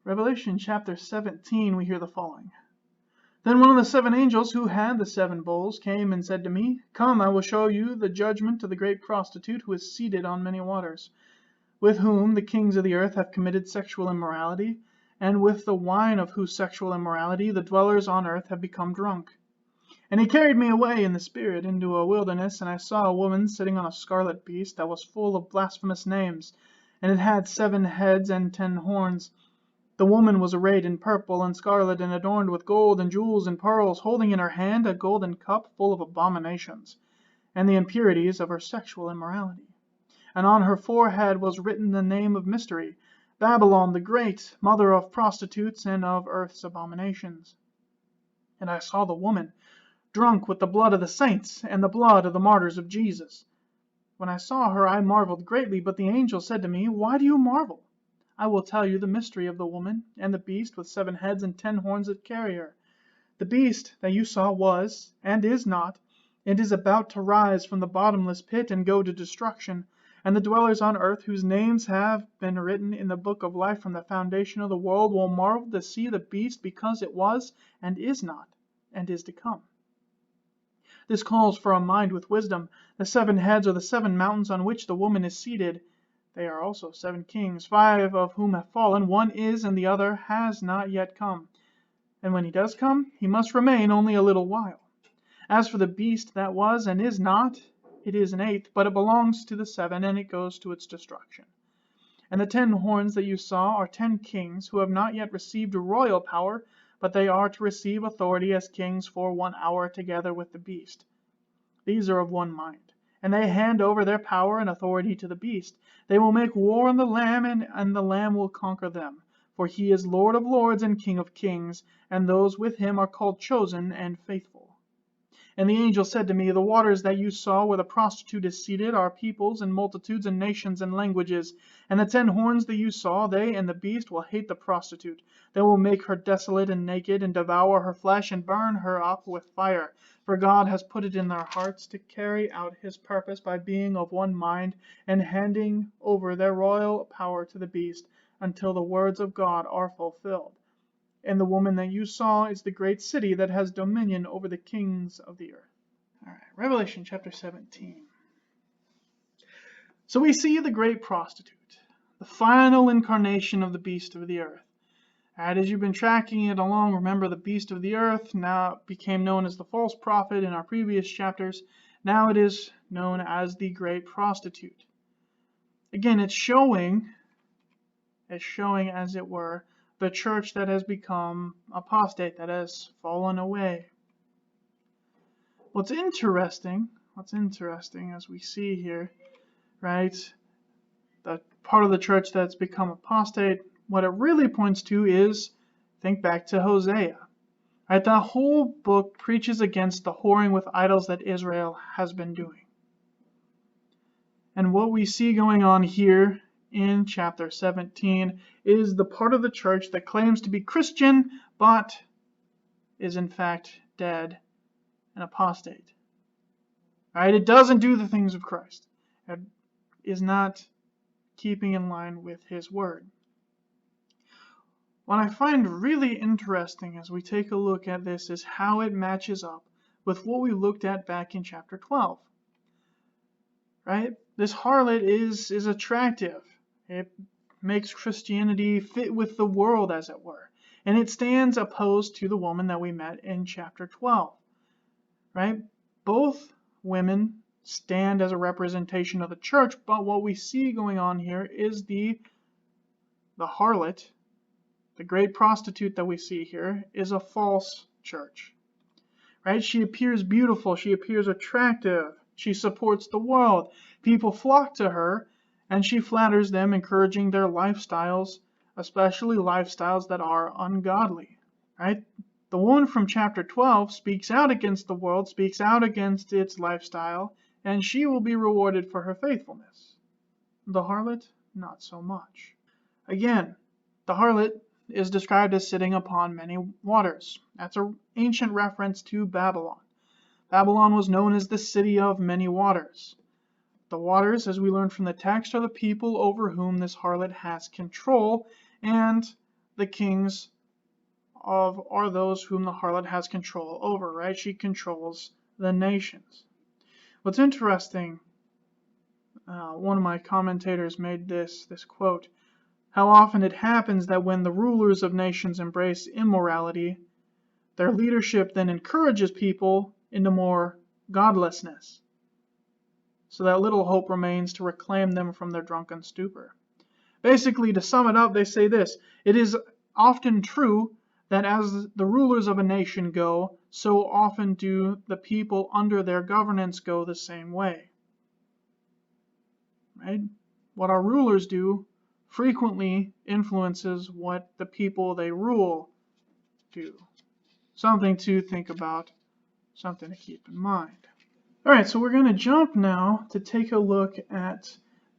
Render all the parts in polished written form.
Revelation chapter 17, we hear the following. Then one of the seven angels who had the seven bowls came and said to me, Come, I will show you the judgment of the great prostitute who is seated on many waters, with whom the kings of the earth have committed sexual immorality, and with the wine of whose sexual immorality the dwellers on earth have become drunk. And he carried me away in the spirit into a wilderness, and I saw a woman sitting on a scarlet beast that was full of blasphemous names, and it had 7 heads and 10 horns. The woman was arrayed in purple and scarlet, and adorned with gold and jewels and pearls, holding in her hand a golden cup full of abominations, and the impurities of her sexual immorality. And on her forehead was written the name of mystery, Babylon the Great, mother of prostitutes and of earth's abominations. And I saw the woman drunk with the blood of the saints and the blood of the martyrs of Jesus. When I saw her, I marveled greatly, but the angel said to me, Why do you marvel? I will tell you the mystery of the woman and the beast with 7 heads and 10 horns that carry her. The beast that you saw was, and is not, and is about to rise from the bottomless pit and go to destruction, and the dwellers on earth whose names have been written in the book of life from the foundation of the world will marvel to see the beast, because it was, and is not, and is to come. This calls for a mind with wisdom. The 7 heads are the 7 mountains on which the woman is seated. They are also 7 kings, 5 of whom have fallen, 1 is, and the other has not yet come. And when he does come, he must remain only a little while. As for the beast that was and is not, it is an 8th, but it belongs to the 7, and it goes to its destruction. And the 10 horns that you saw are 10 kings who have not yet received royal power, but they are to receive authority as kings for 1 hour together with the beast. These are of one mind, and they hand over their power and authority to the beast. They will make war on the Lamb, and the Lamb will conquer them. For he is Lord of lords and King of kings, and those with him are called chosen and faithful. And the angel said to me, The waters that you saw where the prostitute is seated are peoples and multitudes and nations and languages. And the 10 horns that you saw, they and the beast will hate the prostitute. They will make her desolate and naked, and devour her flesh, and burn her up with fire. For God has put it in their hearts to carry out his purpose by being of one mind, and handing over their royal power to the beast, until the words of God are fulfilled. And the woman that you saw is the great city that has dominion over the kings of the earth. All right, Revelation chapter 17. So we see the great prostitute, the final incarnation of the beast of the earth. And as you've been tracking it along, remember the beast of the earth now became known as the false prophet in our previous chapters. Now it is known as the great prostitute. Again, it's showing, as it were, the church that has become apostate, that has fallen away. What's interesting as we see here, right, the part of the church that's become apostate, what it really points to is, think back to Hosea. Right, that whole book preaches against the whoring with idols that Israel has been doing. And what we see going on here in chapter 17 is the part of the church that claims to be Christian, but is in fact dead and apostate. Right? It doesn't do the things of Christ. It is not keeping in line with his word. What I find really interesting as we take a look at this is how it matches up with what we looked at back in chapter 12. Right? This harlot is attractive. It makes Christianity fit with the world, as it were. And it stands opposed to the woman that we met in chapter 12. Right? Both women stand as a representation of the church, but what we see going on here is the harlot, the great prostitute that we see here, is a false church. Right? She appears beautiful. She appears attractive. She supports the world. People flock to her, and she flatters them, encouraging their lifestyles, especially lifestyles that are ungodly. Right? The woman from chapter 12 speaks out against the world, speaks out against its lifestyle, and she will be rewarded for her faithfulness. The harlot, not so much. Again, the harlot is described as sitting upon many waters. That's an ancient reference to Babylon. Babylon was known as the city of many waters. The waters, as we learned from the text, are the people over whom this harlot has control, and the kings are those whom the harlot has control over, right? She controls the nations. What's interesting, one of my commentators made this quote, how often it happens that when the rulers of nations embrace immorality, their leadership then encourages people into more godlessness, so that little hope remains to reclaim them from their drunken stupor. Basically, to sum it up, they say this: it is often true that as the rulers of a nation go, so often do the people under their governance go the same way. Right? What our rulers do frequently influences what the people they rule do. Something to think about, something to keep in mind. Alright, so we're going to jump now to take a look at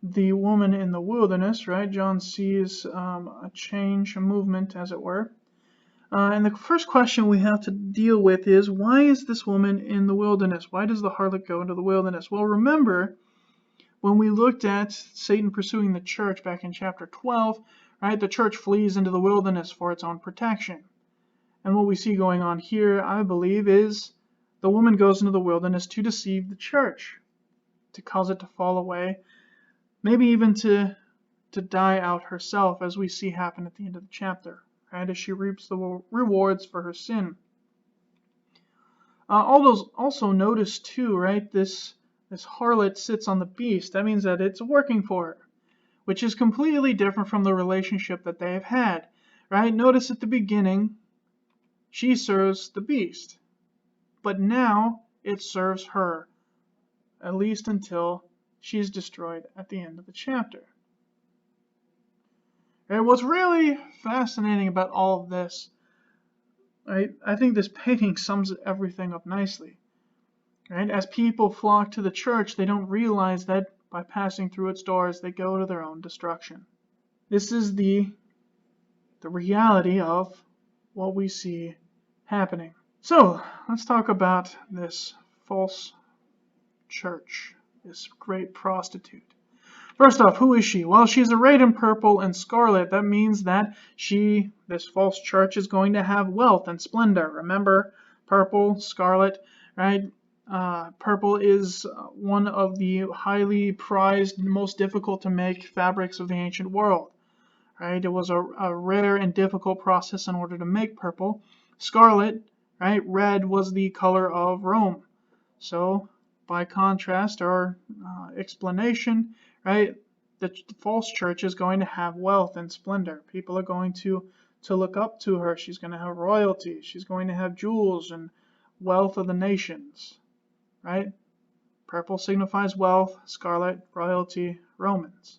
the woman in the wilderness, right? John sees a change, a movement, as it were. And the first question we have to deal with is, why is this woman in the wilderness? Why does the harlot go into the wilderness? Well, remember, when we looked at Satan pursuing the church back in chapter 12, right, the church flees into the wilderness for its own protection. And what we see going on here, I believe, is the woman goes into the wilderness to deceive the church, to cause it to fall away, maybe even to die out herself, as we see happen at the end of the chapter, right, as she reaps the rewards for her sin. Also notice too, right, this harlot sits on the beast. That means that it's working for her, which is completely different from the relationship that they have had, right? Notice at the beginning, she serves the beast, but now it serves her, at least until she's destroyed at the end of the chapter. And what's really fascinating about all of this, right, I think this painting sums everything up nicely. Right? As people flock to the church, they don't realize that by passing through its doors, they go to their own destruction. This is the reality of what we see happening. So, let's talk about this false church, this great prostitute. First off, who is she? Well, she's arrayed in purple and scarlet. That means that this false church, is going to have wealth and splendor. Remember, purple, scarlet, right? Purple is one of the highly prized, most difficult to make fabrics of the ancient world. Right? It was a rare and difficult process in order to make purple. Scarlet, right? Red was the color of Rome. So, by contrast or explanation, right? The false church is going to have wealth and splendor. People are going to look up to her. She's going to have royalty. She's going to have jewels and wealth of the nations. Right? Purple signifies wealth, scarlet, royalty, Romans.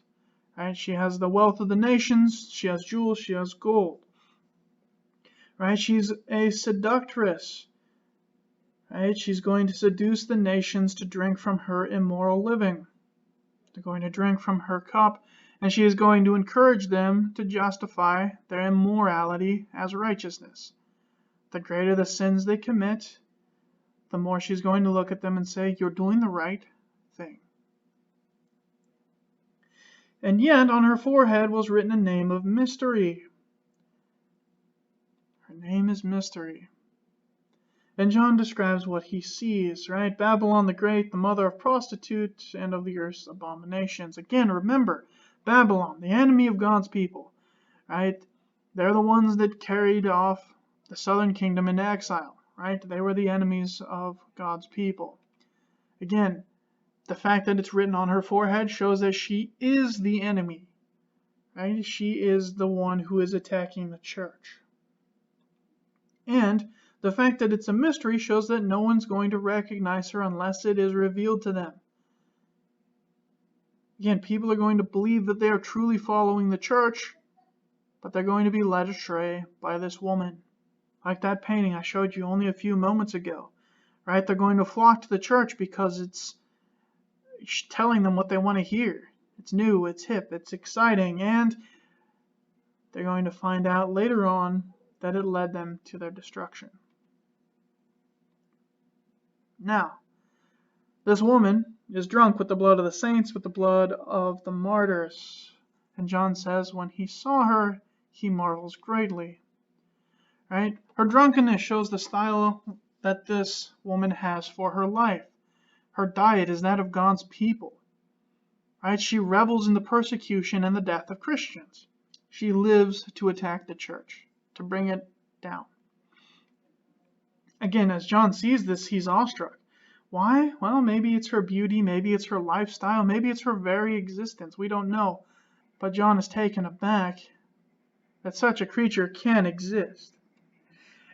Right? She has the wealth of the nations, she has jewels, she has gold. Right? She's a seductress. Right? She's going to seduce the nations to drink from her immoral living. They're going to drink from her cup, and she is going to encourage them to justify their immorality as righteousness. The greater the sins they commit, the more she's going to look at them and say, you're doing the right thing. And yet, on her forehead was written a name of mystery. Her name is Mystery. And John describes what he sees, right? Babylon the Great, the mother of prostitutes and of the earth's abominations. Again, remember, Babylon, the enemy of God's people, right? They're the ones that carried off the southern kingdom into exile. Right? They were the enemies of God's people. Again, the fact that it's written on her forehead shows that she is the enemy. Right? She is the one who is attacking the church. And the fact that it's a mystery shows that no one's going to recognize her unless it is revealed to them. Again, people are going to believe that they are truly following the church, but they're going to be led astray by this woman. Like that painting I showed you only a few moments ago, right? They're going to flock to the church because it's telling them what they want to hear. It's new, it's hip, it's exciting, and they're going to find out later on that it led them to their destruction. Now, this woman is drunk with the blood of the saints, with the blood of the martyrs. And John says when he saw her, he marvels greatly. Right? Her drunkenness shows the style that this woman has for her life. Her diet is that of God's people. Right? She revels in the persecution and the death of Christians. She lives to attack the church, to bring it down. Again, as John sees this, he's awestruck. Why? Well, maybe it's her beauty, maybe it's her lifestyle, maybe it's her very existence. We don't know. But John is taken aback that such a creature can exist.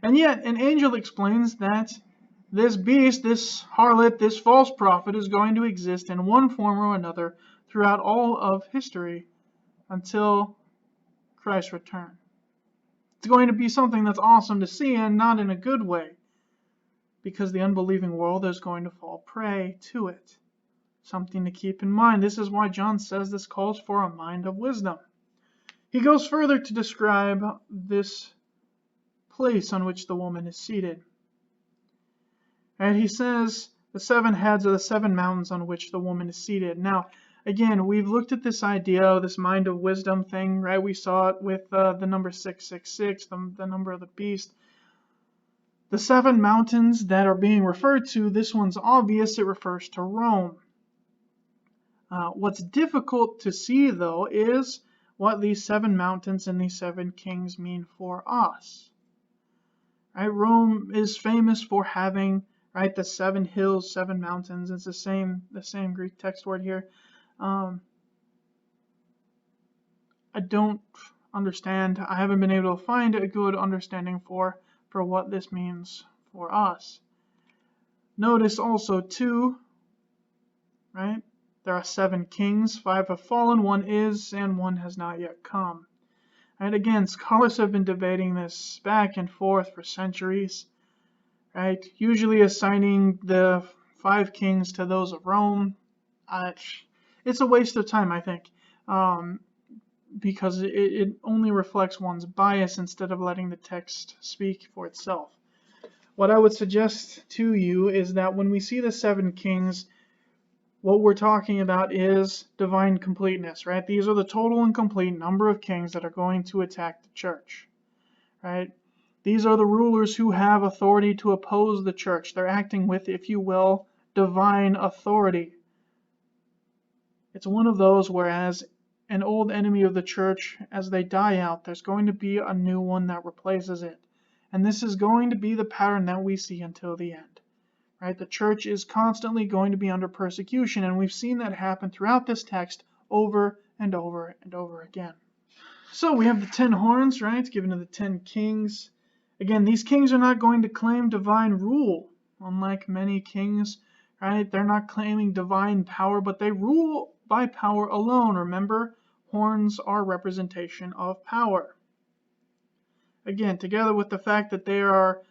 And yet, an angel explains that this beast, this harlot, this false prophet is going to exist in one form or another throughout all of history until Christ's return. It's going to be something that's awesome to see, and not in a good way, because the unbelieving world is going to fall prey to it. Something to keep in mind. This is why John says this calls for a mind of wisdom. He goes further to describe this place on which the woman is seated. And he says the 7 heads are the 7 mountains on which the woman is seated. Now, again, we've looked at this idea, this mind of wisdom thing, right? We saw it with the number 666, the number of the beast. The 7 mountains that are being referred to, this one's obvious, it refers to Rome. What's difficult to see, though, is what these 7 mountains and these 7 kings mean for us. Right? Rome is famous for having, right, the 7 hills, 7 mountains. It's the same Greek text word here. I don't understand. I haven't been able to find a good understanding for what this means for us. Notice also too, right? There are 7 kings, 5 have fallen, 1 is, and 1 has not yet come. And again, scholars have been debating this back and forth for centuries, right? Usually assigning the 5 kings to those of Rome. It's a waste of time, I think, because it only reflects one's bias instead of letting the text speak for itself. What I would suggest to you is that when we see the 7 kings, what we're talking about is divine completeness, right? These are the total and complete number of kings that are going to attack the church, right? These are the rulers who have authority to oppose the church. They're acting with, if you will, divine authority. It's one of those whereas an old enemy of the church, as they die out, there's going to be a new one that replaces it. And this is going to be the pattern that we see until the end. Right? The church is constantly going to be under persecution, and we've seen that happen throughout this text over and over and over again. So we have the 10 horns, right, given to the 10 kings. Again, these kings are not going to claim divine rule, unlike many kings, right? They're not claiming divine power, but they rule by power alone. Remember, horns are representation of power. Again, together with the fact that they are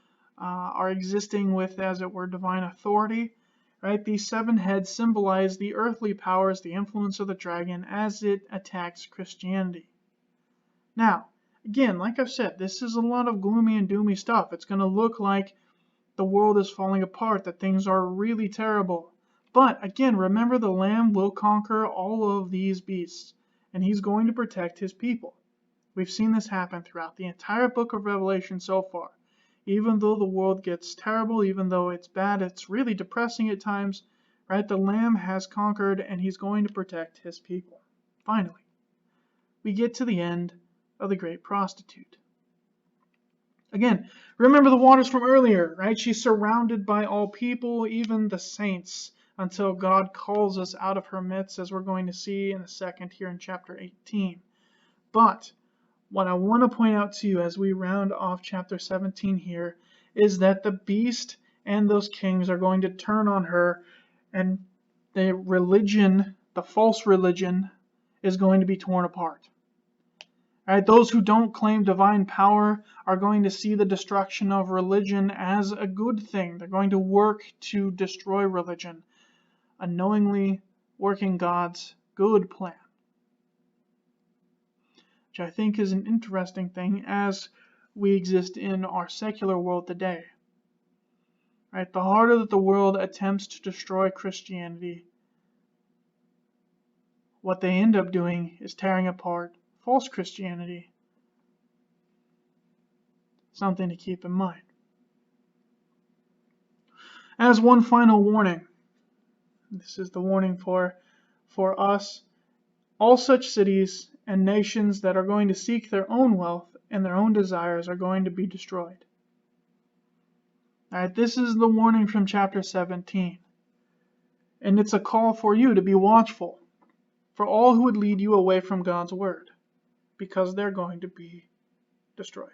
existing with, as it were, divine authority, right? These 7 heads symbolize the earthly powers, the influence of the dragon as it attacks Christianity. Now, again, like I've said, this is a lot of gloomy and doomy stuff. It's going to look like the world is falling apart, that things are really terrible. But again, remember, the Lamb will conquer all of these beasts, and he's going to protect his people. We've seen this happen throughout the entire book of Revelation so far. Even though the world gets terrible, even though it's bad, it's really depressing at times, right? The Lamb has conquered, and he's going to protect his people. Finally, we get to the end of the Great Prostitute. Again, remember the waters from earlier, right? She's surrounded by all people, even the saints, until God calls us out of her midst, as we're going to see in a second here in chapter 18. But what I want to point out to you as we round off chapter 17 here is that the beast and those kings are going to turn on her, and the religion, the false religion, is going to be torn apart. All right, those who don't claim divine power are going to see the destruction of religion as a good thing. They're going to work to destroy religion, unknowingly working God's good plan, which I think is an interesting thing as we exist in our secular world today. Right? The harder that the world attempts to destroy Christianity, what they end up doing is tearing apart false Christianity, Something to keep in mind. As one final warning, this is the warning for us, all such cities and nations that are going to seek their own wealth and their own desires are going to be destroyed. All right, this is the warning from chapter 17. And it's a call for you to be watchful for all who would lead you away from God's word, because they're going to be destroyed.